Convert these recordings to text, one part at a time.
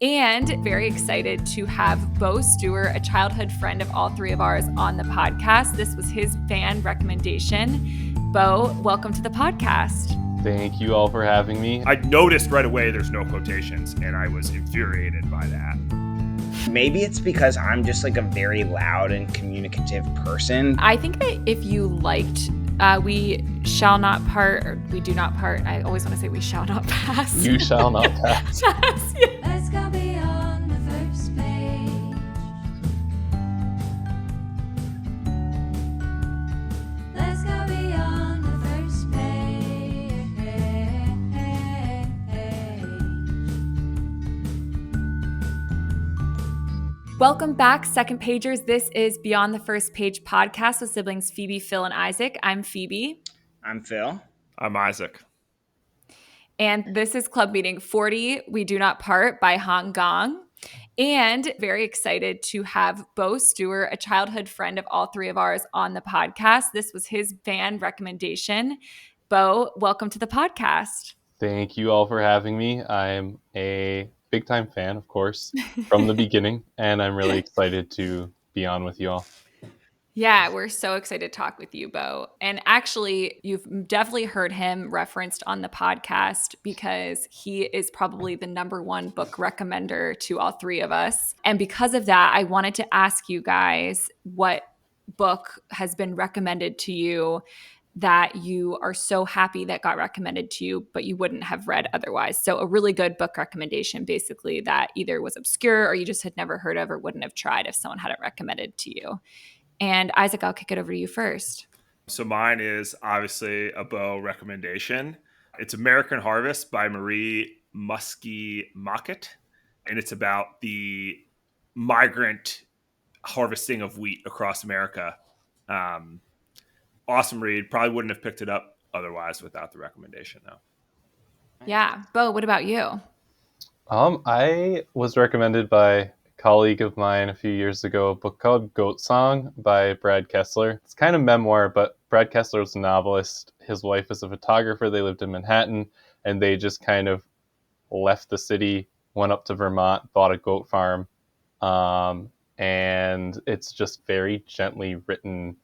And very excited to have Bo Stewart, a childhood friend of all three of ours, on the podcast. This was his fan recommendation. Bo, welcome to the podcast. Thank you all for having me. I noticed right away there's no quotations, and I was infuriated by that. Maybe it's because I'm just like a very loud and communicative person. I think that if you liked We Shall Not Part, or We Do Not Part, I always want to say We Shall Not Pass. You shall not pass. Let's go beyond the first page. Let's go beyond the first page. Welcome back, Second Pagers. This is Beyond the First Page podcast with siblings Phoebe, Phil, and Isaac. I'm Phoebe. I'm Phil. I'm Isaac. And this is Club Meeting 40, We Do Not Part by Han Gong. And very excited to have Bo Stewart, a childhood friend of all three of ours, on the podcast. This was his fan recommendation. Bo, welcome to the podcast. Thank you all for having me. I'm a big-time fan, of course, from the beginning, and I'm really excited to be on with you all. Yeah, we're so excited to talk with you, Bo. And actually, you've definitely heard him referenced on the podcast because he is probably the number one book recommender to all three of us. And because of that, I wanted to ask you guys what book has been recommended to you that you are so happy that got recommended to you, but you wouldn't have read otherwise. So a really good book recommendation, basically, that either was obscure or you just had never heard of or wouldn't have tried if someone had it recommended to you. And Isaac, I'll kick it over to you first. So mine is obviously a Bo recommendation. It's American Harvest by Marie Muskie-Mockett, and it's about the migrant harvesting of wheat across America. Awesome read. Probably wouldn't have picked it up otherwise without the recommendation, though. Yeah. Bo, what about you? I was recommended by a colleague of mine a few years ago a book called Goat Song by Brad Kessler. It's kind of memoir, but Brad Kessler was a novelist. His wife is a photographer. They lived in Manhattan, and they just kind of left the city, went up to Vermont, bought a goat farm, and it's just very gently written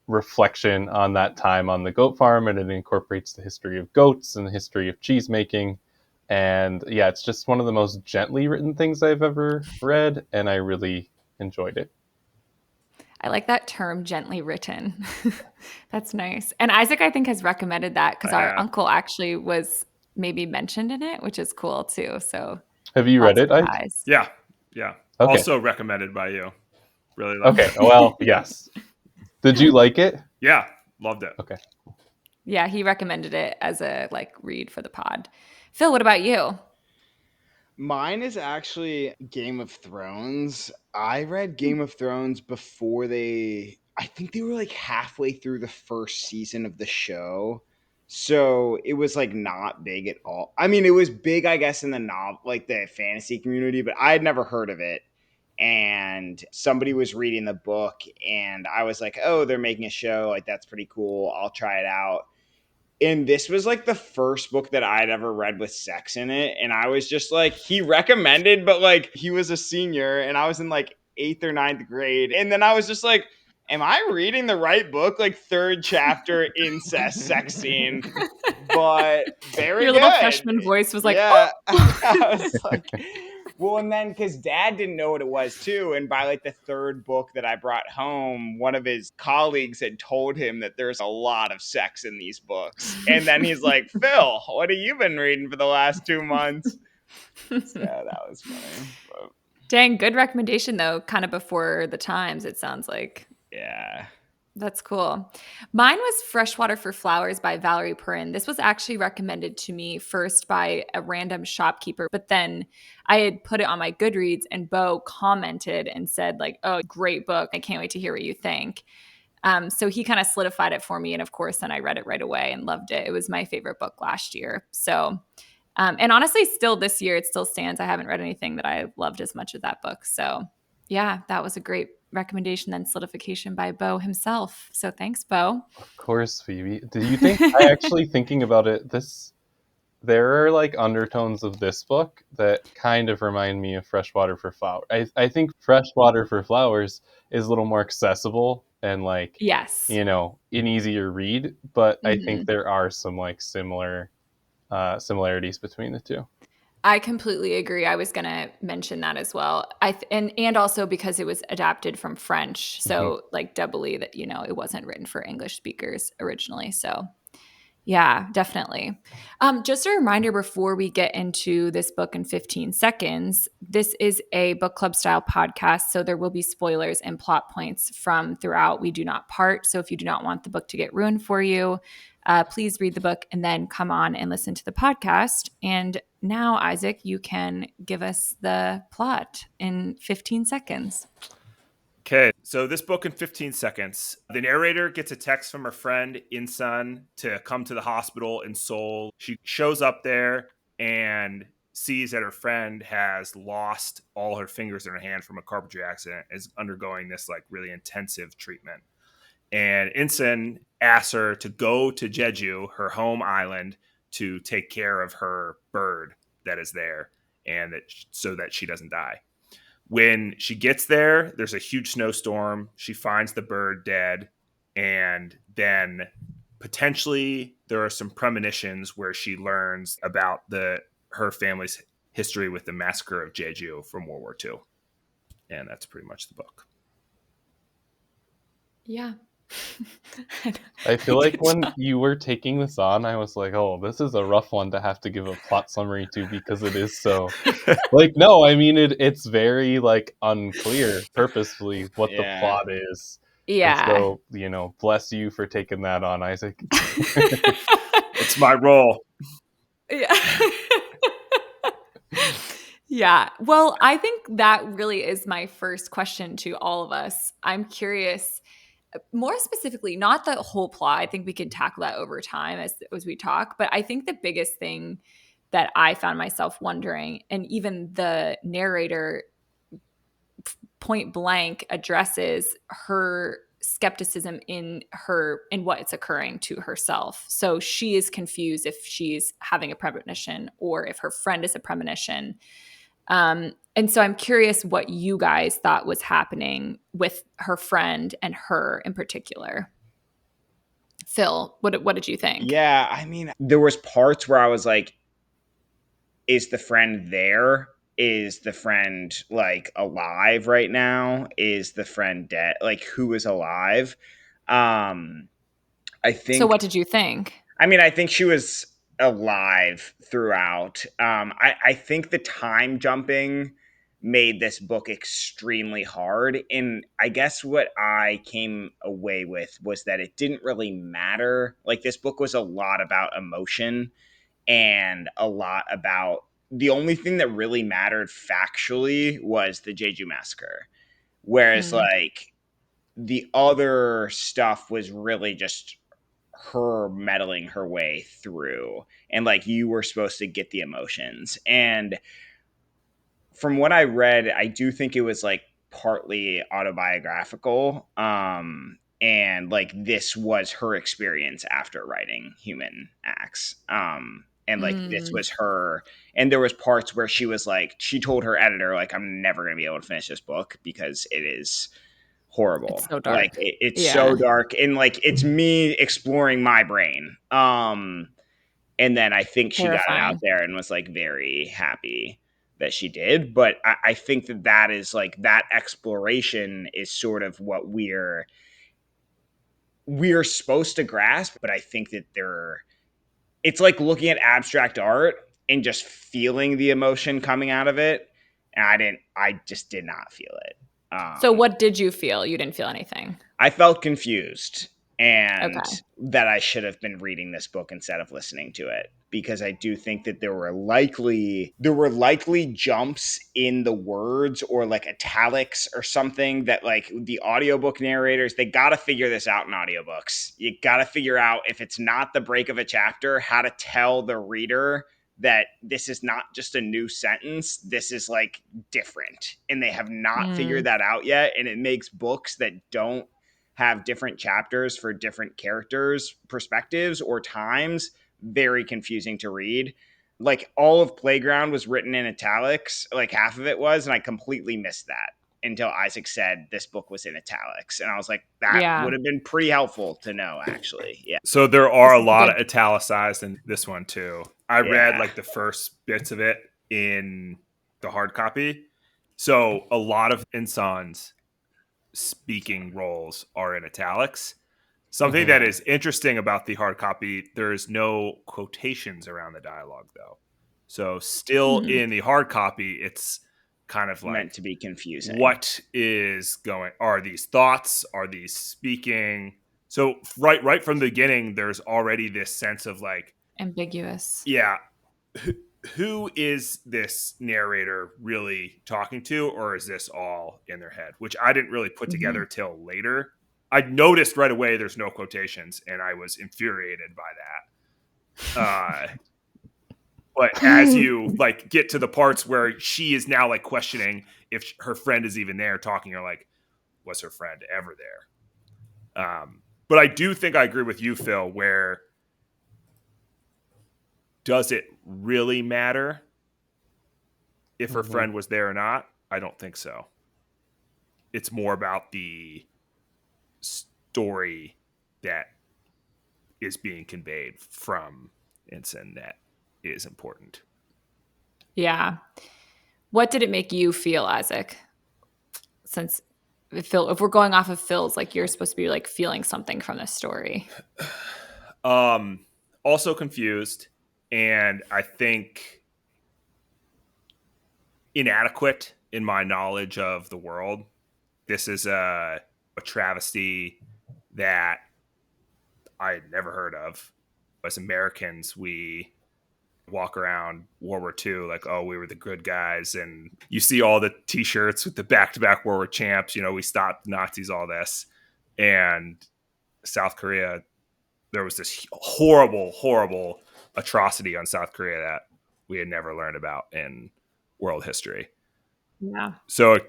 reflection on that time on the goat farm, and it incorporates the history of goats and the history of cheese making. And yeah, it's just one of the most gently written things I've ever read, and I really enjoyed it. I like that term, gently written. That's nice. And Isaac, I think, has recommended that because our uncle actually was maybe mentioned in it, which is cool too. So have you read it? Yeah. Okay. Also recommended by you. Really loved it. Okay. Well, yes. Did you like it? Yeah, loved it. Okay. Yeah, he recommended it as a read for the pod. Phil, what about you? Mine is actually Game of Thrones. I read Game of Thrones before I think they were like halfway through the first season of the show. So it was like not big at all. I mean, it was big, I guess, in the the fantasy community, but I had never heard of it. And somebody was reading the book and I was like, oh, they're making a show. Like, that's pretty cool. I'll try it out. And this was like the first book that I'd ever read with sex in it. And I was just like, he recommended, but like he was a senior and I was in like 8th or 9th grade. And then I was just like, am I reading the right book? Like 3rd chapter incest sex scene. But very Your good. little freshman voice was like, yeah. oh. I was like, well, and then because Dad didn't know what it was too, and by like the 3rd book that I brought home, one of his colleagues had told him that there's a lot of sex in these books, and then he's like, "Phil, what have you been reading for the last 2 months?" So that was funny. But, Dang, good recommendation though. Kind of before the times, it sounds like. yeah. That's cool. Mine was Freshwater for Flowers by Valerie Perrin. This was actually recommended to me first by a random shopkeeper, but then I had put it on my Goodreads and Bo commented and said like, oh, great book. I can't wait to hear what you think. So he kind of solidified it for me. And of course, then I read it right away and loved it. It was my favorite book last year. So, and honestly, still this year, it still stands. I haven't read anything that I loved as much as that book. So yeah, that was a great recommendation, then solidification by Bo himself. So thanks, Bo. Of course, Phoebe. Did you think I actually thinking about it? This there are like undertones of this book that kind of remind me of Freshwater for Flowers. I think Freshwater for Flowers is a little more accessible and like, Yes. you know, an easier read, but I think Mhm. there are some like similarities between the two. I completely agree. I was going to mention that as well. And also because it was adapted from French, so like doubly that, you know, it wasn't written for English speakers originally. So yeah, definitely. Just a reminder before we get into this book in 15 seconds, this is a book club style podcast, so there will be spoilers and plot points from throughout. We do not part. So if you do not want the book to get ruined for you, please read the book and then come on and listen to the podcast. And now, Isaac, you can give us the plot in 15 seconds. Okay, so this book in 15 seconds. The narrator gets a text from her friend Insun to come to the hospital in Seoul. She shows up there and sees that her friend has lost all her fingers in her hand from a carpentry accident, is undergoing this like really intensive treatment. And Insun asks her to go to Jeju, her home island, to take care of her bird that is there, and that so that she doesn't die. When she gets there, there's a huge snowstorm. She finds the bird dead, and then potentially there are some premonitions where she learns about her family's history with the massacre of Jeju from World War II. And that's pretty much the book. Yeah. I feel like Good when job. you were taking this on, I was like, oh, this is a rough one to have to give a plot summary to because it is so like, no, I mean it's very like unclear purposefully what the Yeah. plot is. And Yeah. so, you know, bless you for taking that on, Isaac. It's my role. Yeah. Yeah. Well, I think that really is my first question to all of us. I'm curious, more specifically, not the whole plot. I think we can tackle that over time as we talk. But I think the biggest thing that I found myself wondering, and even the narrator point blank addresses her skepticism in what's occurring to herself. So she is confused if she's having a premonition or if her friend is a premonition. And so I'm curious what you guys thought was happening with her friend and her in particular. Phil, what did you think? Yeah, I mean, there was parts where I was like, is the friend there? Is the friend like alive right now? Is the friend dead? Like, who is alive? Um, I So think, what did you think? I mean, I think she was alive throughout. I think the time jumping made this book extremely hard. And I guess what I came away with was that it didn't really matter. Like, this book was a lot about emotion and a lot about the only thing that really mattered factually was the Jeju massacre. Whereas, Mm, like, the other stuff was really just her meddling her way through, and like you were supposed to get the emotions. And from what I read, I do think it was like partly autobiographical. And like this was her experience after writing Human Acts. And like this mm, was her, and there was parts where she was like, she told her editor, like, I'm never gonna be able to finish this book because it is horrible. it's so Like dark. it's so Yeah. dark, and like it's me exploring my brain. And then I think she got it out Terrifying. there and was like very happy that she did. But I think that that is like that exploration is sort of what we're supposed to grasp. But I think that it's like looking at abstract art and just feeling the emotion coming out of it. And I just did not feel it. So what did you feel? You didn't feel anything. I felt confused and Okay. that I should have been reading this book instead of listening to it, because I do think that there were likely jumps in the words or like italics or something that like the audiobook narrators, they got to figure this out in audiobooks. You got to figure out, if it's not the break of a chapter, how to tell the reader that this is not just a new sentence, this is like different, and they have not figured Mm, that out yet. And it makes books that don't have different chapters for different characters, perspectives, or times very confusing to read. like all of Playground was written in italics, like half of it was, and I completely missed that until Isaac said this book was in italics, and I was like, that Yeah. would have been pretty helpful to know, actually. Yeah. So there are a This is lot good. of italicized in this one too. I read Yeah. like the first bits of it in the hard copy. So a lot of Insan's speaking roles are in italics. Something Mhm. that is interesting about the hard copy, there's no quotations around the dialogue though. So still Hmm. in the hard copy, it's kind of like Meant to be confusing. what is going, are these thoughts, are these speaking? So right from the beginning, there's already this sense of like, Ambiguous. yeah, who is this narrator really talking to, or is this all in their head? Which I didn't really put together till later. I noticed right away there's no quotations, and I was infuriated by that. But as you like get to the parts where she is now like questioning if her friend is even there, talking, you're like, was her friend ever there? But I do think I agree with you, Phil, where does it really matter if her Mhm. friend was there or not? I don't think so. It's more about the story that is being conveyed from Ensign that is important. Yeah. What did it make you feel, Isaac? Since Phil, if we're going off of Phil's, like you're supposed to be like feeling something from this story. Also confused, and I think inadequate in my knowledge of the world. This is a travesty that I had never heard of. As Americans, we walk around World War II like, oh, we were the good guys. And you see all the T-shirts with the back-to-back World War champs. You know, we stopped Nazis, all this. And South Korea, there was this horrible, horrible atrocity on South Korea that we had never learned about in world history. Yeah. So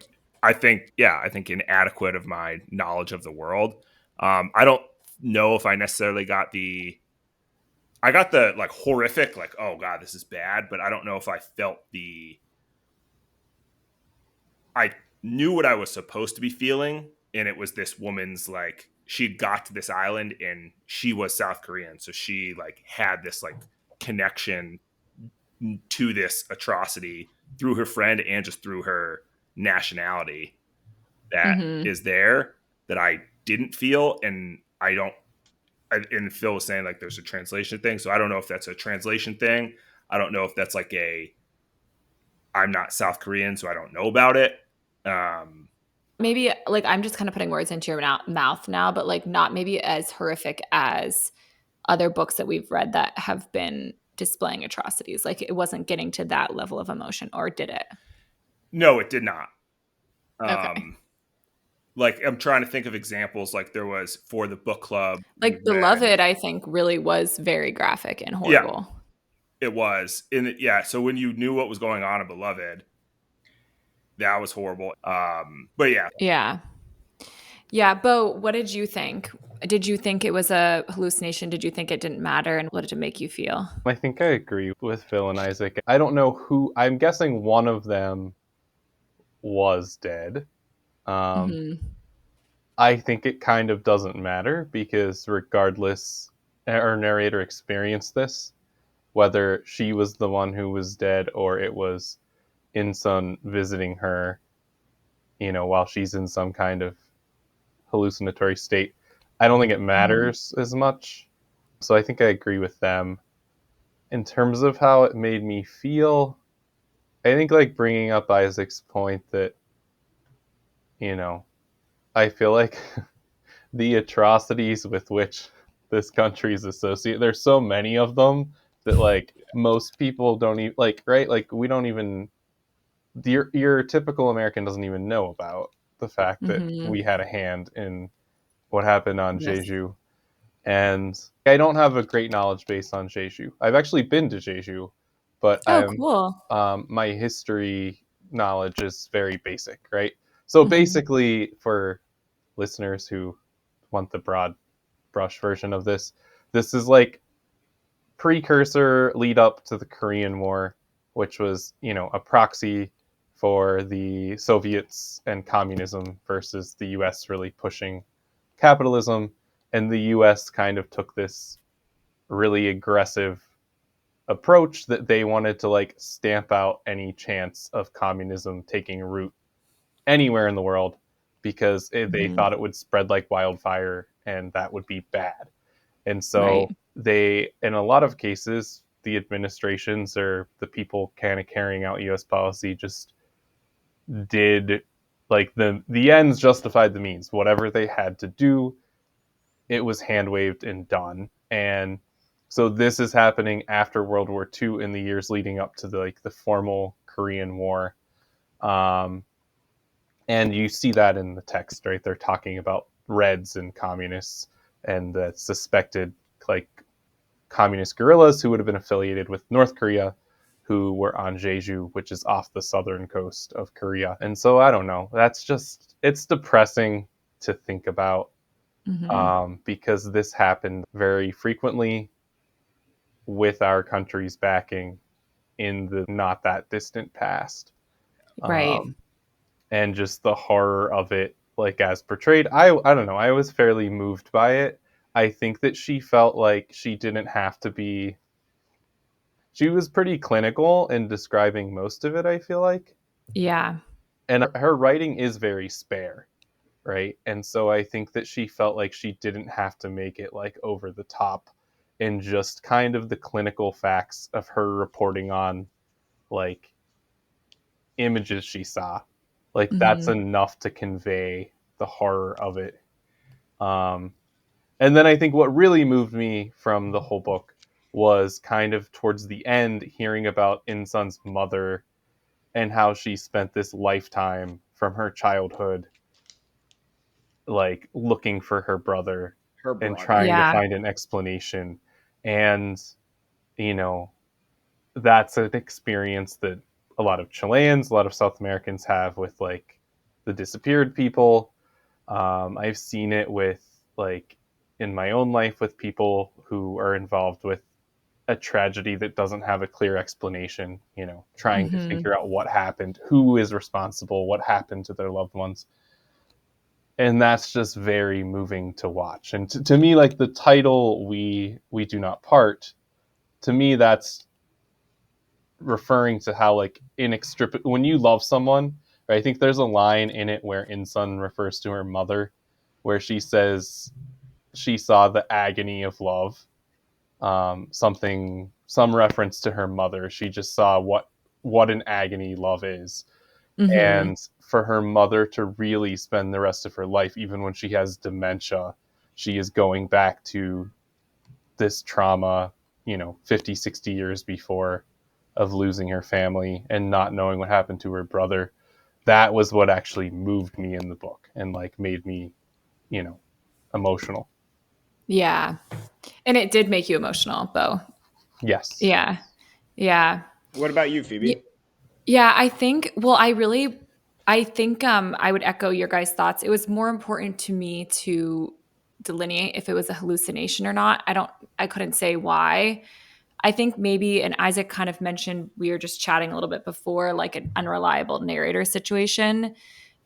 I think inadequate of my knowledge of the world. I don't know if I necessarily got the like horrific, like, oh God, this is bad. But I don't know if I felt I knew what I was supposed to be feeling. And it was this woman's like, she got to this island and she was South Korean. So she like had this like connection to this atrocity through her friend and just through her nationality that is there that I didn't feel. And and Phil was saying like there's a translation thing. So I don't know if that's a translation thing. I don't know if that's like I'm not South Korean, so I don't know about it. Maybe like I'm just kind of putting words into your mouth now, but like not maybe as horrific as other books that we've read that have been displaying atrocities. Like it wasn't getting to that level of emotion, or did it? No, it did not. Okay. Like I'm trying to think of examples. Like there was for the book club. Like Beloved, I think really was very graphic and horrible. Yeah, it was. So when you knew what was going on in Beloved, that was horrible. But yeah. Yeah. Yeah. Bo, what did you think? Did you think it was a hallucination? Did you think it didn't matter? And what did it make you feel? I think I agree with Phil and Isaac. I don't know who. I'm guessing one of them was dead. I think it kind of doesn't matter because regardless, our narrator experienced this, whether she was the one who was dead or it was Insun visiting her, while she's in some kind of hallucinatory state. I don't think it matters as much. So I think I agree with them. In terms of how it made me feel, I think like bringing up Isaac's point that, I feel like the atrocities with which this country is associated, there's so many of them that like most people don't even like, right? Like we don't even, your typical American doesn't even know about the fact that we had a hand in what happened on Yes. Jeju. And I don't have a great knowledge base on Jeju. I've actually been to Jeju, but Cool. my history knowledge is very basic, right? So basically, for listeners who want the broad brush version of this is like precursor lead up to the Korean War, which was, a proxy for the Soviets and communism versus the US really pushing capitalism. And the US kind of took this really aggressive approach that they wanted to like stamp out any chance of communism taking root anywhere in the world because they thought it would spread like wildfire and that would be bad. And so they, in a lot of cases, the administrations or the people kind of carrying out US policy just did like the ends justified the means. Whatever they had to do, it was hand waved and done. And so this is happening after World War II in the years leading up to the formal Korean War. And you see that in the text, right? They're talking about Reds and communists and the suspected like communist guerrillas who would have been affiliated with North Korea, who were on Jeju, which is off the southern coast of Korea. And so I don't know. It's depressing to think about because this happened very frequently with our country's backing in the not that distant past. Right. And just the horror of it, like as portrayed. I don't know. I was fairly moved by it. I think that she felt like she didn't have to be. She was pretty clinical in describing most of it, I feel like. Yeah. And her writing is very spare, right? And so I think that she felt like she didn't have to make it like over the top in just kind of the clinical facts of her reporting on like images she saw. Like that's enough to convey the horror of it. And then I think what really moved me from the whole book was kind of towards the end, hearing about In-sun's mother and how she spent this lifetime from her childhood, like looking for her brother and trying to find an explanation. And, that's an experience that a lot of Chileans, a lot of South Americans have with like the disappeared people. I've seen it with like in my own life with people who are involved with a tragedy that doesn't have a clear explanation, trying to figure out what happened, who is responsible, what happened to their loved ones. And that's just very moving to watch. And to me, like the title, We Do Not Part, to me, that's referring to how like inextricable, when you love someone, right? I think there's a line in it where In-sun refers to her mother, where she says she saw the agony of love. Some reference to her mother. She just saw what an agony love is. And for her mother to really spend the rest of her life, even when she has dementia, she is going back to this trauma, 50, 60 years before, of losing her family and not knowing what happened to her brother. That was what actually moved me in the book and like made me, emotional. Yeah. And it did make you emotional, Bo. Yes. Yeah. Yeah. What about you, Phoebe? Yeah, I think I would echo your guys' thoughts. It was more important to me to delineate if it was a hallucination or not. I couldn't say why. I think maybe, and Isaac kind of mentioned, we were just chatting a little bit before, like an unreliable narrator situation.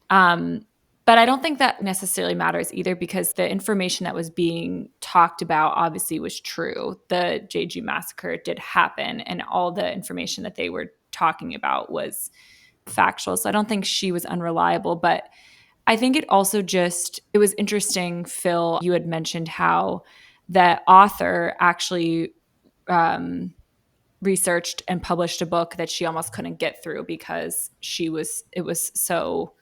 But I don't think that necessarily matters either, because the information that was being talked about obviously was true. The Jeju massacre did happen, and all the information that they were talking about was factual. So I don't think she was unreliable, but I think it also it was interesting, Phil, you had mentioned how the author actually researched and published a book that she almost couldn't get through because it was so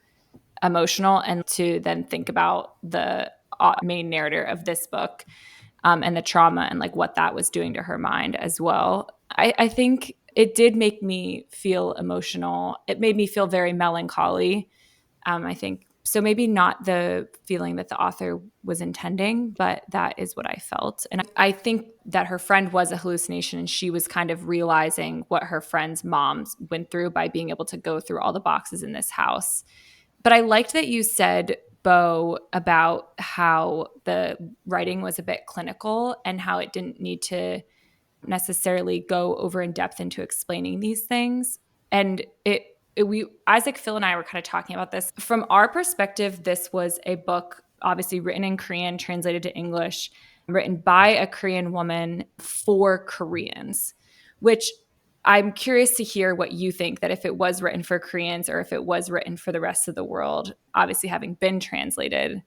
emotional, and to then think about the main narrator of this book and the trauma and like what that was doing to her mind as well. I think it did make me feel emotional. It made me feel very melancholy. I think so, maybe not the feeling that the author was intending, but that is what I felt. And I think that her friend was a hallucination, and she was kind of realizing what her friend's moms went through by being able to go through all the boxes in this house. But I liked that you said, Bo, about how the writing was a bit clinical and how it didn't need to necessarily go over in depth into explaining these things. And Isaac, Phil, and I were kind of talking about this. From our perspective, this was a book obviously written in Korean, translated to English, written by a Korean woman for Koreans, which I'm curious to hear what you think, that if it was written for Koreans or if it was written for the rest of the world, obviously having been translated,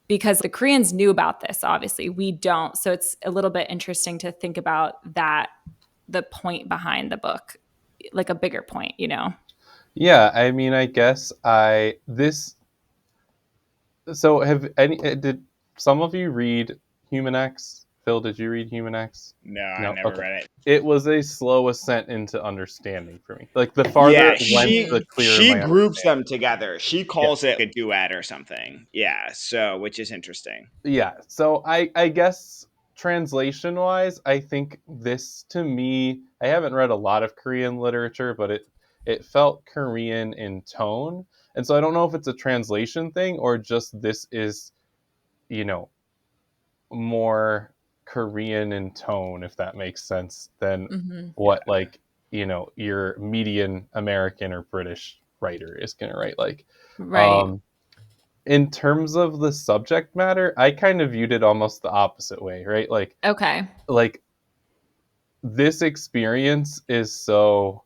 because the Koreans knew about this, obviously. We don't. So it's a little bit interesting to think about that, the point behind the book, like a bigger point, you know? Yeah, I mean, I guess did some of you read Human X? Phil, did you read Human X? No, I No? never Okay. read it. It was a slow ascent into understanding for me. Like, the farther Yeah, it went, the clearer she my groups understanding. them together. She calls it a duet or something. Yeah, so which is interesting. Yeah, so I guess translation wise, I think this, to me, I haven't read a lot of Korean literature, but it felt Korean in tone. And so I don't know if it's a translation thing or just this is, you know, more Korean in tone, if that makes sense, than what like, you know, your median American or British writer is gonna write. Like, Right. in terms of the subject matter, I kind of viewed it almost the opposite way, right? Okay. Like this experience is so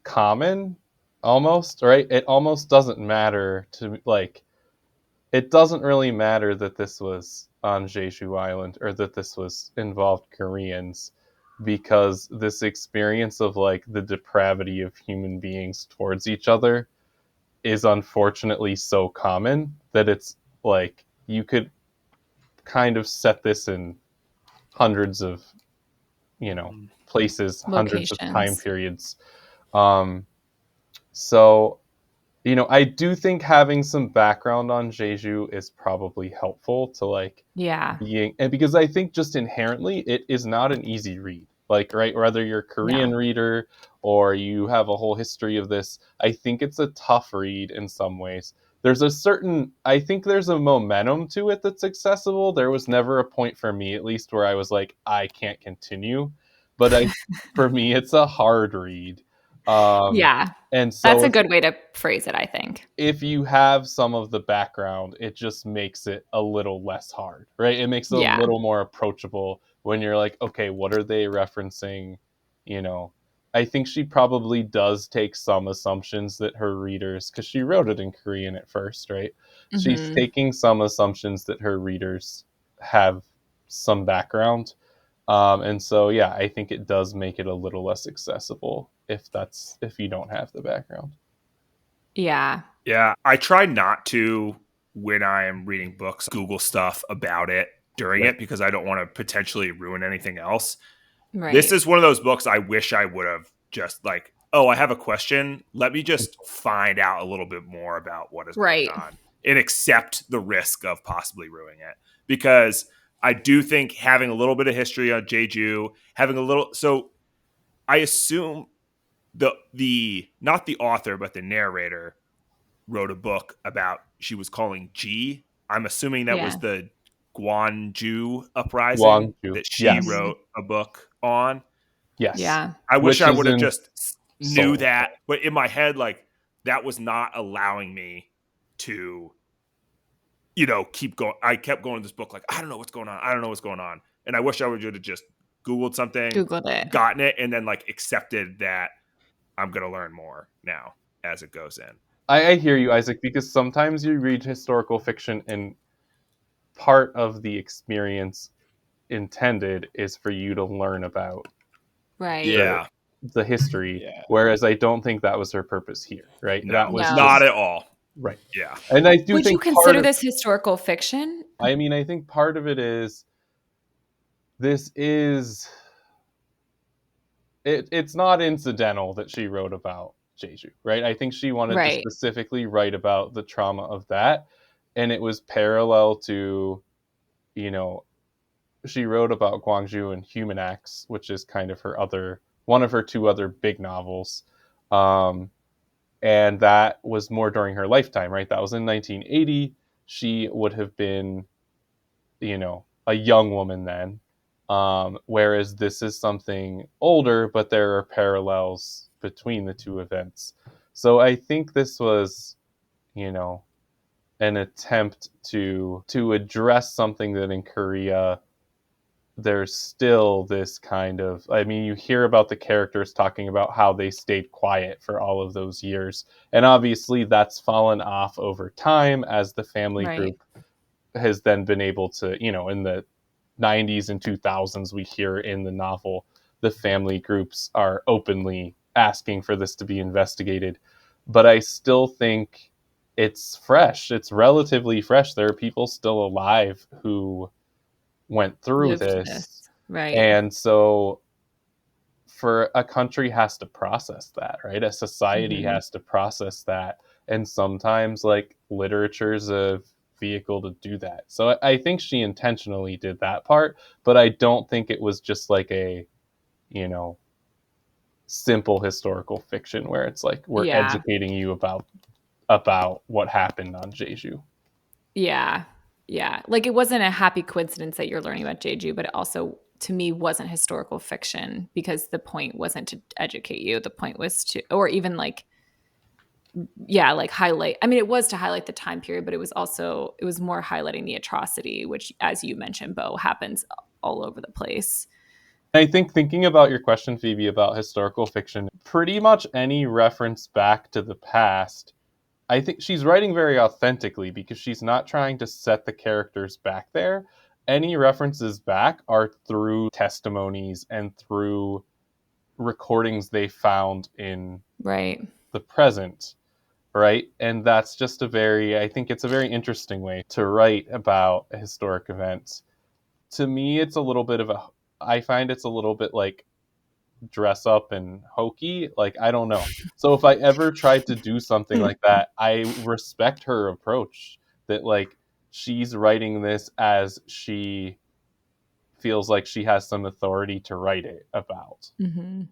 common almost, right? It almost doesn't matter to like it doesn't really matter that this was on Jeju Island or that this was involved Koreans, because this experience of like the depravity of human beings towards each other is unfortunately so common that it's like you could kind of set this in hundreds of, you know, places, hundreds of time Locations. periods. Um, so, you know, I do think having some background on Jeju is probably helpful to like Yeah. being, and because I think just inherently it is not an easy read. Like, right, whether you're a Korean No. reader or you have a whole history of this, I think it's a tough read in some ways. I think there's a momentum to it that's accessible. There was never a point for me, at least, where I was like, I can't continue. But for me, it's a hard read. Yeah. And That's so a good way to phrase it, I think. if you have some of the background, it just makes it a little less hard, right? It makes it a Yeah. little more approachable when you're like, okay, what are they referencing? You know, I think she probably does take some assumptions that her readers, because she wrote it in Korean at first, right? She's Mm-hmm. taking some assumptions that her readers have some background. And so, yeah, I think it does make it a little less accessible if you don't have the background. Yeah. Yeah, I try not to, when I am reading books, Google stuff about it during Right. it because I don't want to potentially ruin anything else. This Right. is one of those books I wish I would have just like, oh, I have a question. Let me just find out a little bit more about what is Right. going on and accept the risk of possibly ruining it. Because I do think having a little bit of history on Jeju, having a little, so I assume the not the author, but the narrator wrote a book about, she was calling G. I'm assuming that was Yeah. the Gwonju uprising Gwangju, that she yes. Mhm. wrote a book on. Yes. Yeah. I wish Which I is would have in just knew Seoul. that, but in my head, like that was not allowing me to, keep going. I kept going to this book like, I don't know what's going on. I don't know what's going on. And I wish I would have just Googled something, Googled it. gotten it, and then like accepted that I'm going to learn more now as it goes in. I hear you, Isaac, because sometimes you read historical fiction and part of the experience intended is for you to learn about Right. Yeah. the history, Yeah. whereas I don't think that was her purpose here, right? No, That was No. not just at all. right. Yeah. And I do Would you think consider this historical fiction? I mean, I think part of it is this is it's not incidental that she wrote about Jeju, right? I think she wanted to Right. specifically write about the trauma of that, and it was parallel to, you know, she wrote about Gwangju and Human X, which is kind of one of her two other big novels, and that was more during her lifetime, right? That was in 1980. She would have been, you know, a young woman then, Whereas this is something older, but there are parallels between the two events. So I think this was, you know, an attempt to address something that in Korea there's still this kind of, I mean, you hear about the characters talking about how they stayed quiet for all of those years, and obviously that's fallen off over time as the family Right. group has then been able to, you know, in the 90s and 2000s, we hear in the novel the family groups are openly asking for this to be investigated. But I still think it's fresh. It's relatively fresh. There are people still alive who went through Lived this. this. Right. And so for a country has to process that, right? A society Mhm. has to process that. And sometimes like literature's a vehicle to do that. So I think she intentionally did that part, but I don't think it was just like a, you know, simple historical fiction where it's like we're Yeah. educating you about what happened on Jeju. Yeah. Yeah. Like it wasn't a happy coincidence that you're learning about Jeju, but it also to me wasn't historical fiction because the point wasn't to educate you. The point was to, or even like, yeah, like highlight. I mean, it was to highlight the time period, but it was also, it was more highlighting the atrocity, which, as you mentioned, Bo, happens all over the place. I think thinking about your question, Phoebe, about historical fiction, pretty much any reference back to the past, I think she's writing very authentically because she's not trying to set the characters back there. Any references back are through testimonies and through recordings they found in Right. the present, right? And that's just I think it's a very interesting way to write about a historic event. To me, it's a little bit of I find it's a little bit like dress up and hokey. Like, I don't know. So if I ever tried to do something like that, I respect her approach that like she's writing this as she feels like she has some authority to write it about. Mm-hmm.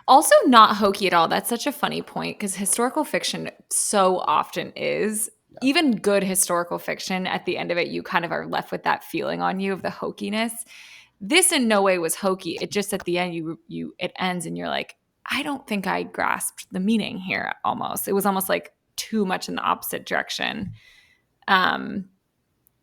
Also, not hokey at all. That's such a funny point because historical fiction so often is. Even good historical fiction, at the end of it, you kind of are left with that feeling on you of the hokiness. This in no way was hokey. It just at the end, it ends and you're like, I don't think I grasped the meaning here. Almost, it was almost like too much in the opposite direction.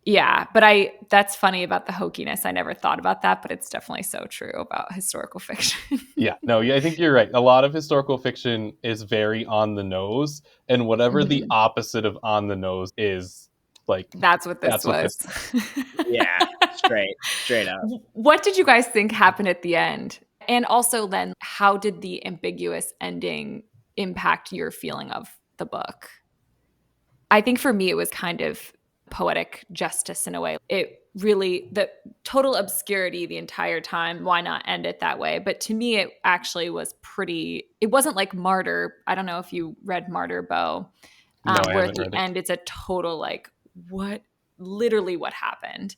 Yeah, but that's funny about the hokiness. I never thought about that, but it's definitely so true about historical fiction. Yeah, no, I think you're right. A lot of historical fiction is very on the nose, and whatever the Mhm. opposite of on the nose is, like, That's what this that's what was. this Yeah, straight up. What did you guys think happened at the end? And also then how did the ambiguous ending impact your feeling of the book? I think for me it was kind of poetic justice in a way. It really, the total obscurity the entire time, why not end it that way? But to me it actually was pretty, it wasn't like Martyr. I don't know if you read Martyr, Bo, No, I where at haven't the read it. end it's a total like, what, literally what happened?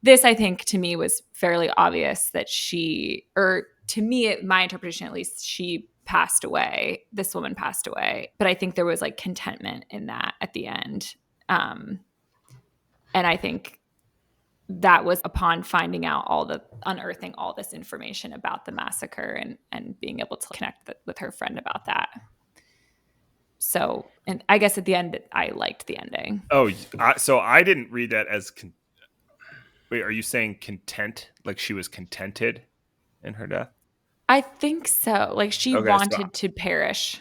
This, I think, to me was fairly obvious that to me, my interpretation at least, she passed away. This woman passed away. But I think there was like contentment in that at the end. And I think that was upon finding out unearthing all this information about the massacre and being able to connect with her friend about that. So, and I guess at the end, I liked the ending. Oh, so I didn't read that as. Wait, are you saying content? Like she was contented in her death? I think so. Like she Okay, so wanted to perish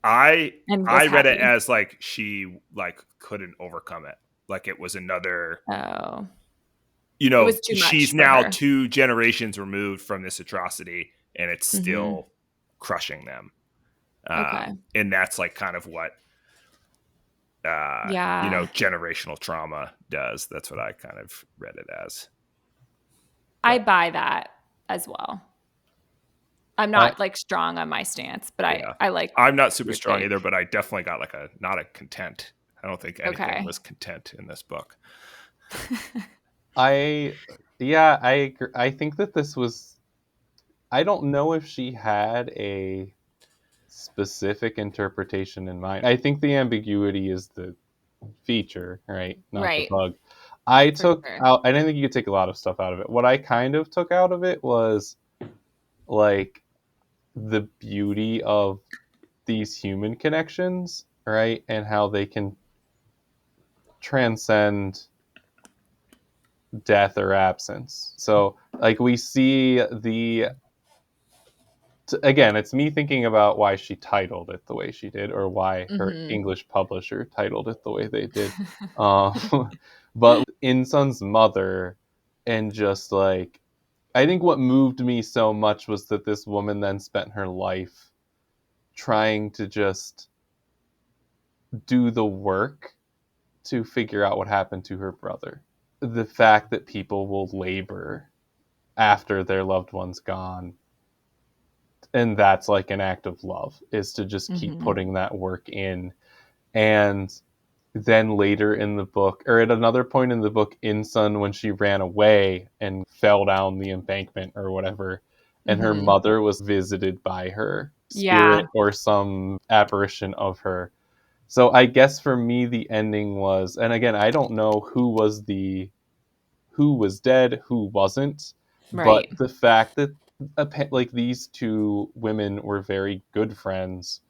I and was read it happy. as like she like couldn't overcome it. Like it was another, Oh, you it know, was too much she's for now her. 2 generations removed from this atrocity, and it's Mhm. still crushing them. Okay. And that's like kind of what, Yeah. generational trauma does. That's what I kind of read it as. I buy that as well. I'm not like strong on my stance, but Yeah. I like I'm not super your strong take. either, but I definitely got like not a content. I don't think anything Okay. was content in this book. I agree. I think that this was, I don't know if she had a specific interpretation in mind. I think the ambiguity is the feature, right? Not the Right. bug. I For took sure. out, I didn't think you could take a lot of stuff out of it. What I kind of took out of it was like the beauty of these human connections, right? And how they can transcend death or absence. So, like, we see again, it's me thinking about why she titled it the way she did, or why her Mhm. English publisher titled it the way they did. But Insun's mother, and just like, I think what moved me so much was that this woman then spent her life trying to just do the work to figure out what happened to her brother. The fact that people will labor after their loved one's gone, and that's like an act of love, is to just keep Mhm. putting that work in. And then later in the book, or at another point in the book, Insun, when she ran away and fell down the embankment or whatever, and her Mhm. mother was visited by her Yeah. spirit or some apparition of her. So I guess for me the ending was, and again, I don't know who was dead, who wasn't, but Right. the fact that like these two women were very good friends,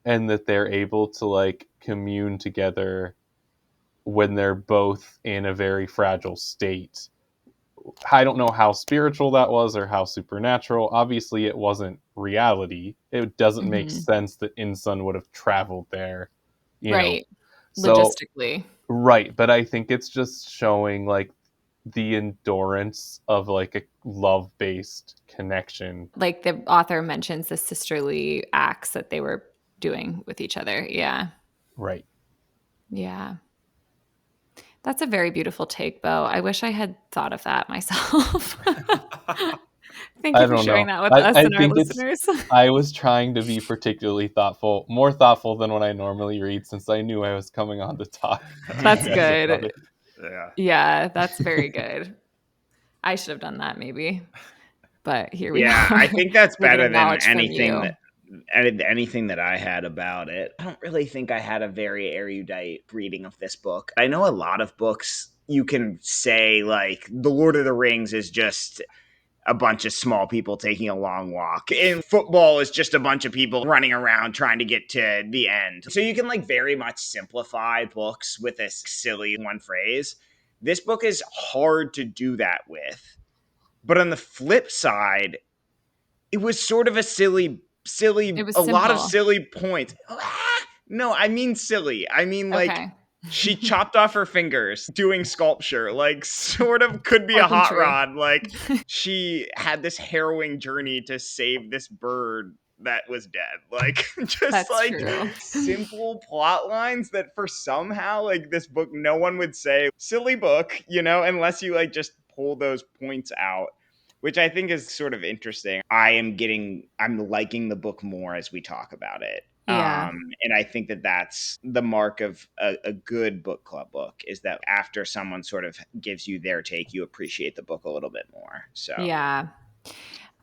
and that they're able to like commune together when they're both in a very fragile state. I don't know how spiritual that was or how supernatural. Obviously, it wasn't reality. It doesn't make Mhm. sense that Insun would have traveled there, you know. Right. So, Logistically. right, but I think it's just showing like the endurance of like a love-based connection. Like the author mentions the sisterly acts that they were doing with each other. Yeah. Right. Yeah. That's a very beautiful take, Bo. I wish I had thought of that myself. Thank you I for don't sharing know. that with I, us I and our think it's listeners. I was trying to be particularly thoughtful, more thoughtful than what I normally read, since I knew I was coming on to talk to you That's guys about good. it. Yeah. Yeah, that's very good. I should have done that maybe, but here we Yeah, are. I think that's We're better getting than knowledge from you. anything that I had about it. I don't really think I had a very erudite reading of this book. I know a lot of books you can say like The Lord of the Rings is just a bunch of small people taking a long walk. And football is just a bunch of people running around trying to get to the end. So you can like very much simplify books with this silly one phrase. This book is hard to do that with. But on the flip side, it was sort of a It was a lot of simple. silly points. No, I mean silly. I mean like Okay. she chopped off her fingers doing sculpture, like sort of could be a hot Carpentry. rod. Like she had this harrowing journey to save this bird that was dead. Like just That's like true. simple plot lines that for somehow like this book no one would say silly book, you know, unless you like just pull those points out, which I think is sort of interesting. I'm liking the book more as we talk about it. Yeah. And I think that that's the mark of a good book club book, is that after someone sort of gives you their take, you appreciate the book a little bit more. So Yeah.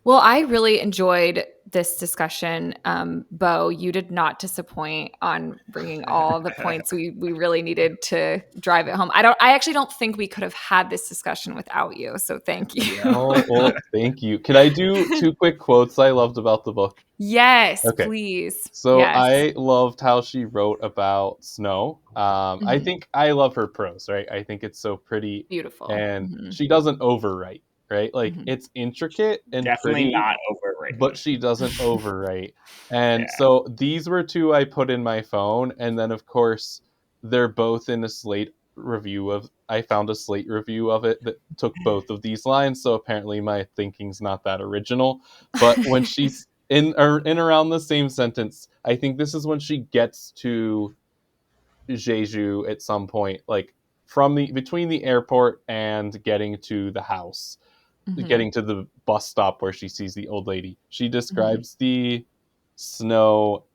Well, I really enjoyed this discussion. Bo, you did not disappoint on bringing all the points we really needed to drive it home. I actually don't think we could have had this discussion without you. So thank you. Yeah. Oh, well, thank you. Can I do two quick quotes I loved about the book? Yes, Okay. please. So Yes. I loved how she wrote about snow. I Mhm. think I love her prose, right? I think it's so pretty, Beautiful. and Mhm. she doesn't overwrite, right? Like, Mhm. it's intricate and Definitely pretty, not but overwritten. she doesn't overwrite. And Yeah. so these were two I put in my phone, and then of course they're both in a Slate review of. I found a Slate review of it that took both of these lines, so apparently my thinking's not that original. But when she's in around the same sentence, I think this is when she gets to Jeju at some point, like from the between the airport and getting to the house, Mhm. getting to the bus stop where she sees the old lady. She Mhm. describes the snow,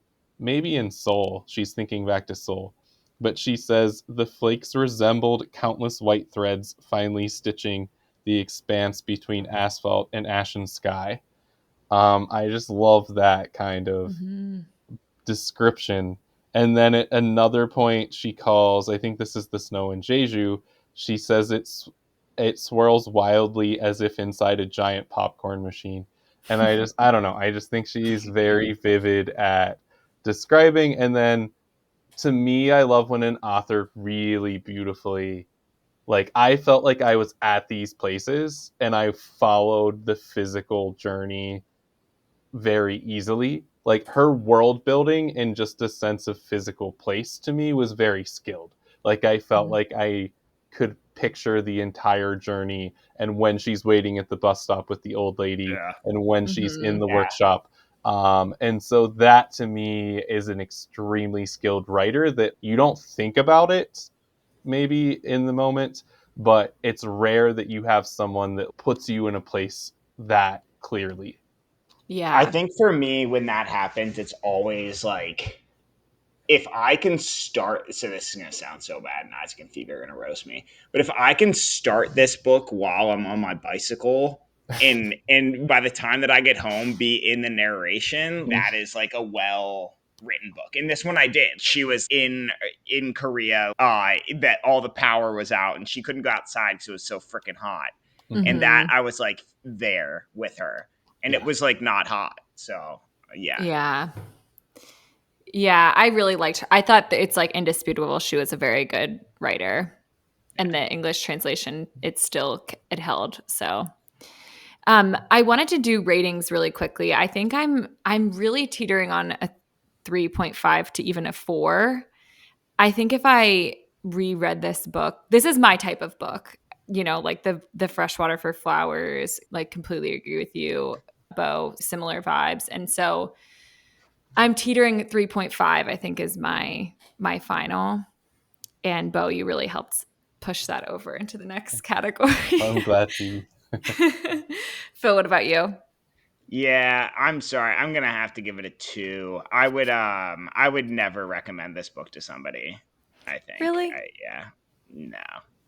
maybe in Seoul. She's thinking back to Seoul. But she says the flakes resembled countless white threads finely stitching the expanse between asphalt and ashen sky. I just love that kind of Mhm. description. And then at another point, she calls, I think this is the snow in Jeju, She says it swirls wildly as if inside a giant popcorn machine. And I don't know. I just think she's very vivid at describing. And then to me, I love when an author really beautifully, like, I felt like I was at these places and I followed the physical journey very easily. Like, her world building and just a sense of physical place to me was very skilled. Like, I felt like I could picture the entire journey, and when she's waiting at the bus stop with the old lady, Yeah. and when she's in the Yeah. workshop. And so that to me is an extremely skilled writer that you don't think about it maybe in the moment, but it's rare that you have someone that puts you in a place that clearly. Yeah. I think for me, when that happens, it's always like, if I can start, so this is going to sound so bad, and Isaac and Phoebe are going to roast me, but if I can start this book while I'm on my bicycle, and by the time that I get home, be in the narration, that is like a well written book. And this one I did. She was in Korea, that all the power was out, and she couldn't go outside because it was so freaking hot. And that I was like there with her, and it was like not hot. So yeah. Yeah. Yeah, I really liked her. I thought that it's like indisputable she was a very good writer. And the English translation, it held. So I wanted to do ratings really quickly. I think I'm really teetering on a 3.5 to even a 4. I think if I reread this book, this is my type of book, you know, like the Freshwater for Flowers, like completely agree with you, Bo, similar vibes. And so I'm teetering at 3.5, I think is my final. And Bo, you really helped push that over into the next category. I'm glad to. Phil, what about you? Yeah, I'm sorry. I'm gonna have to give it a 2. I would never recommend this book to somebody. I think. Really? Yeah. No,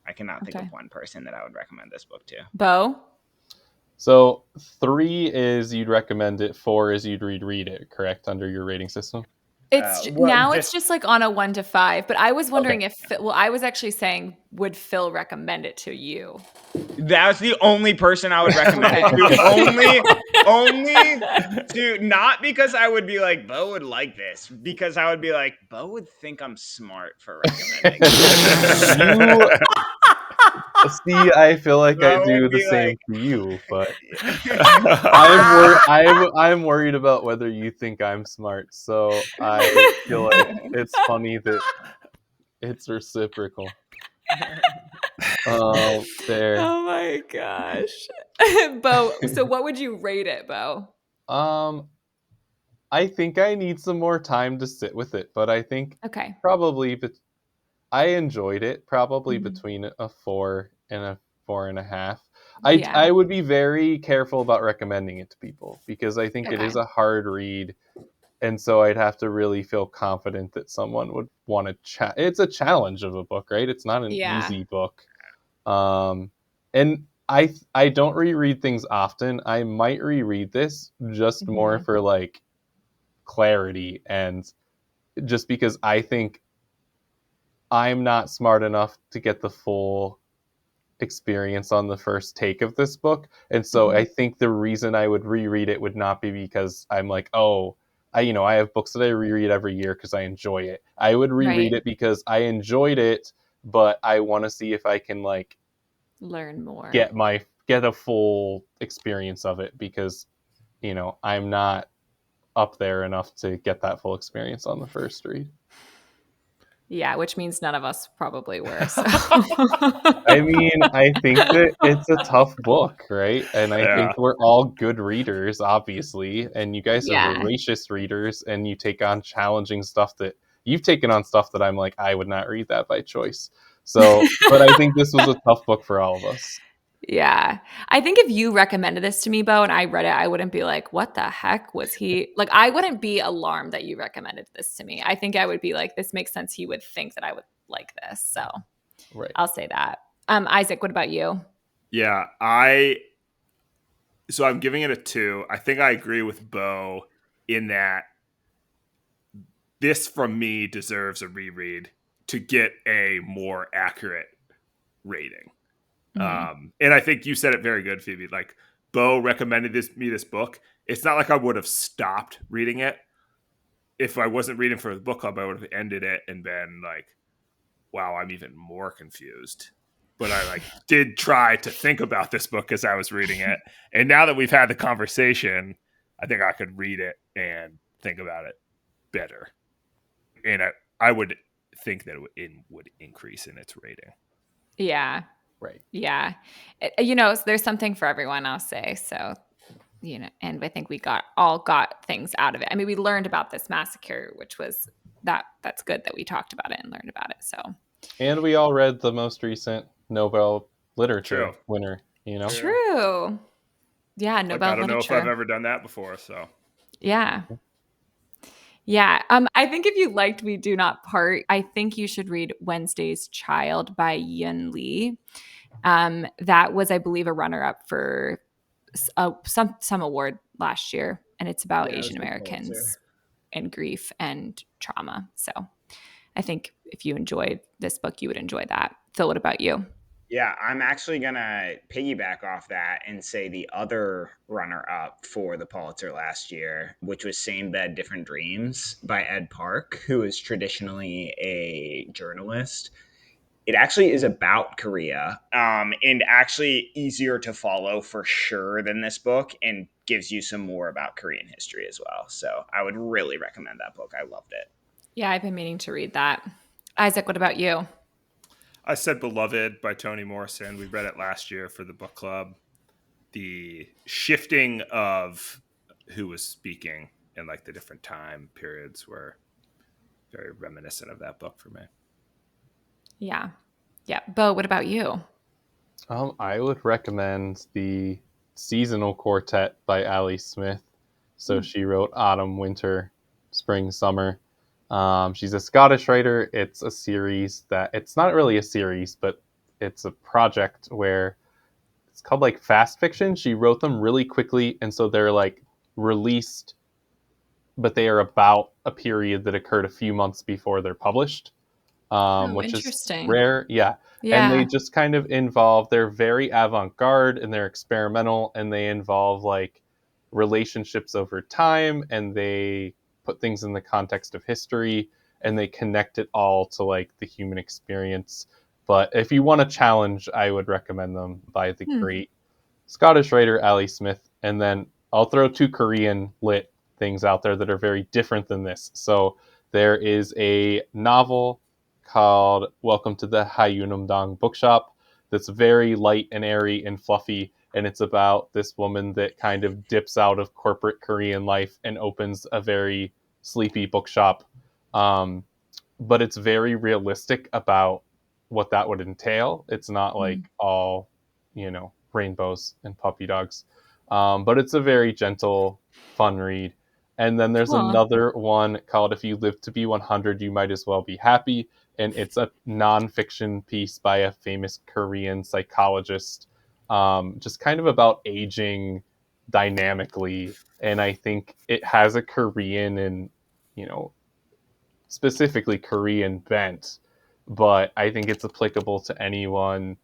I cannot think Okay. of one person that I would recommend this book to. Bo? So 3 is you'd recommend it, 4 is you'd reread it, correct, under your rating system? It's it's just like on a 1 to 5. But I was wondering if I was actually saying, would Phil recommend it to you? That's the only person I would recommend it to. only to, not because I would be like, Bo would like this, because I would be like, Bo would think I'm smart for recommending it. See, I feel like That I do would the be same like- to you, but I'm worried about whether you think I'm smart. So I feel like it's funny that it's reciprocal. There. Oh my gosh. Bo, so what would you rate it, Bo? I think I need some more time to sit with it, but I think Okay. probably I enjoyed it, probably Mhm. between a 4 and a 4.5. Yeah. I would be very careful about recommending it to people because I think it Okay. is a hard read, and so I'd have to really feel confident that someone would want to it's a challenge of a book, right? It's not an easy book. And I don't reread things often. I might reread this just more for like clarity, and just because I think I'm not smart enough to get the full experience on the first take of this book. And so I think the reason I would reread it would not be because I'm like, oh, I have books that I reread every year because I enjoy it. I would reread it because I enjoyed it, but I want to see if I can like learn more. get a full experience of it, because I'm not up there enough to get that full experience on the first read. Yeah, which means none of us probably were. So. I mean, I think that it's a tough book, right? And I think we're all good readers, obviously. And you guys are voracious readers, and you take on challenging stuff that you've taken on stuff that I'm like, I would not read that by choice. So, but I think this was a tough book for all of us. Yeah. I think if you recommended this to me, Bo, and I read it, I wouldn't be like, what the heck was he like? I wouldn't be alarmed that you recommended this to me. I think I would be like, this makes sense. He would think that I would like this. So I'll say that. Isaac, what about you? Yeah, so I'm giving it a 2. I think I agree with Bo in that this, from me, deserves a reread to get a more accurate rating. Mhm. And I think you said it very good, Phoebe. Like, Bo recommended this book. It's not like I would have stopped reading it. If I wasn't reading for the book club, I would have ended it and been like, wow, I'm even more confused. But I did try to think about this book as I was reading it. And now that we've had the conversation, I think I could read it and think about it better. And I would think that it would increase in its rating. Yeah. Right. Yeah. There's something for everyone, I'll say. So, and I think we all got things out of it. I mean, we learned about this massacre, which was that's good that we talked about it and learned about it. So, And we all read the most recent Nobel literature True. winner, true. Yeah, I Nobel don't know if literature. I've ever done that before. So Yeah. Yeah. I think if you liked We Do Not Part, I think you should read Wednesday's Child by Yun Lee. That was, I believe, a runner-up for some award last year, and it's about Yeah, it was Asian the Americans Pulitzer. and grief and trauma. So I think if you enjoyed this book, you would enjoy that. Phil, what about you? Yeah, I'm actually going to piggyback off that and say the other runner up for the Pulitzer last year, which was Same Bed, Different Dreams by Ed Park, who is traditionally a journalist. It actually is about Korea, and actually easier to follow for sure than this book, and gives you some more about Korean history as well. So I would really recommend that book. I loved it. Yeah, I've been meaning to read that. Isaac, what about you? I said Beloved by Toni Morrison. We read it last year for the book club. The shifting of who was speaking and the different time periods were very reminiscent of that book for me. Yeah. Yeah. Bo, what about you? I would recommend the Seasonal Quartet by Ali Smith. So she wrote Autumn, Winter, Spring, Summer. She's a Scottish writer. It's a series it's not really a series, but it's a project where it's called fast fiction. She wrote them really quickly, and so they're released, but they are about a period that occurred a few months before they're published, which is Interesting. rare. Yeah. And they just kind of they're very avant-garde and they're experimental, and they involve relationships over time, and they put things in the context of history, and they connect it all to the human experience. But if you want a challenge, I would recommend them by the great Scottish writer Ali Smith. And then I'll throw 2 Korean lit things out there that are very different than this. So there is a novel called Welcome to the Hayunumdong Bookshop that's very light and airy and fluffy, and it's about this woman that kind of dips out of corporate Korean life and opens a very sleepy bookshop. But it's very realistic about what that would entail. It's not all, rainbows and puppy dogs. But it's a very gentle, fun read. And then there's Cool. another one called If You Live to Be 100, You Might As Well Be Happy. And it's a nonfiction piece by a famous Korean psychologist, just kind of about aging dynamically. And I think it has a Korean and, specifically Korean bent, but I think it's applicable to anyone,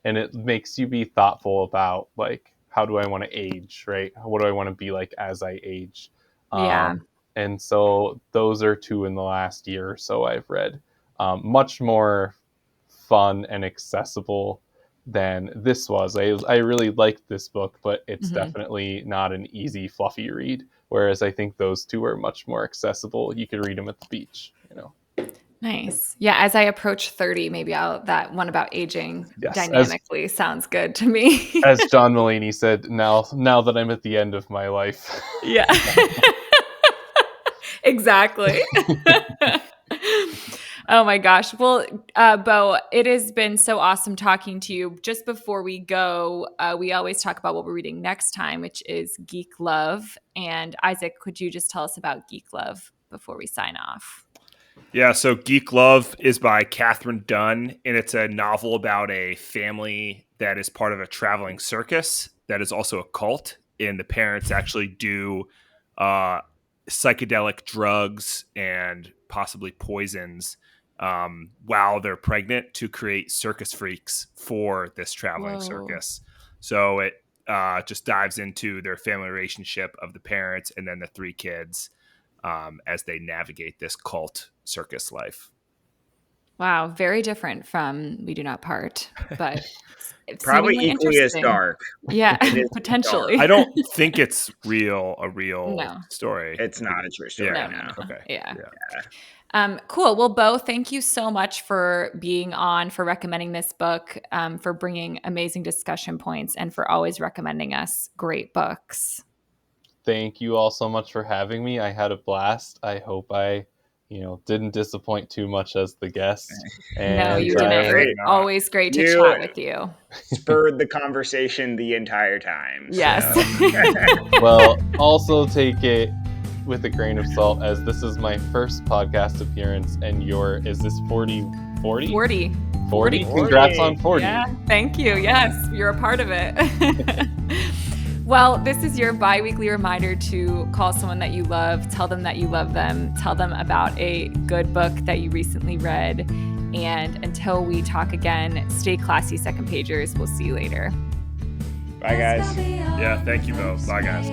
and it makes you be thoughtful about how do I want to age, right? What do I want to be like as I age? Yeah. And so those are 2 in the last year or so I've read. Much more fun and accessible than this was. I really liked this book, but it's definitely not an easy, fluffy read. Whereas I think those 2 are much more accessible. You could read them at the beach, Nice. Yeah. As I approach 30, maybe that one about aging Yes, dynamically sounds good to me. As John Mulaney said, now that I'm at the end of my life. Yeah. Exactly. Oh my gosh. Well, Bo, it has been so awesome talking to you. Just before we go, we always talk about what we're reading next time, which is Geek Love. And Isaac, could you just tell us about Geek Love before we sign off? Yeah, so Geek Love is by Catherine Dunn, and it's a novel about a family that is part of a traveling circus that is also a cult, and the parents actually do psychedelic drugs and possibly poisons while they're pregnant to create circus freaks for this traveling Whoa. circus. So it just dives into their family relationship of the parents and then the 3 kids as they navigate this cult circus life. Wow, very different from We Do Not Part, but Probably seemingly equally as interesting. dark. Yeah, It is potentially. I don't think it's a real No. story. It's not a true story. Yeah. No. Okay. Yeah. Cool. Well, Bo, thank you so much for being on, for recommending this book, for bringing amazing discussion points, and for always recommending us great books. Thank you all so much for having me. I had a blast. I hope I, didn't disappoint too much as the guest. And No, you I- didn't. It was Great. always great to You- chat with you. Spurred the conversation the entire time. so- Yes. Well, also take it with a grain of salt, as this is my first podcast appearance, and is this 40? 40. 40? Congrats on 40. Yeah, thank you. Yes, you're a part of it. Well, this is your bi-weekly reminder to call someone that you love, tell them that you love them, tell them about a good book that you recently read. And until we talk again, stay classy, second pagers. We'll see you later. Bye, guys. Yeah, thank you both. Bye, guys.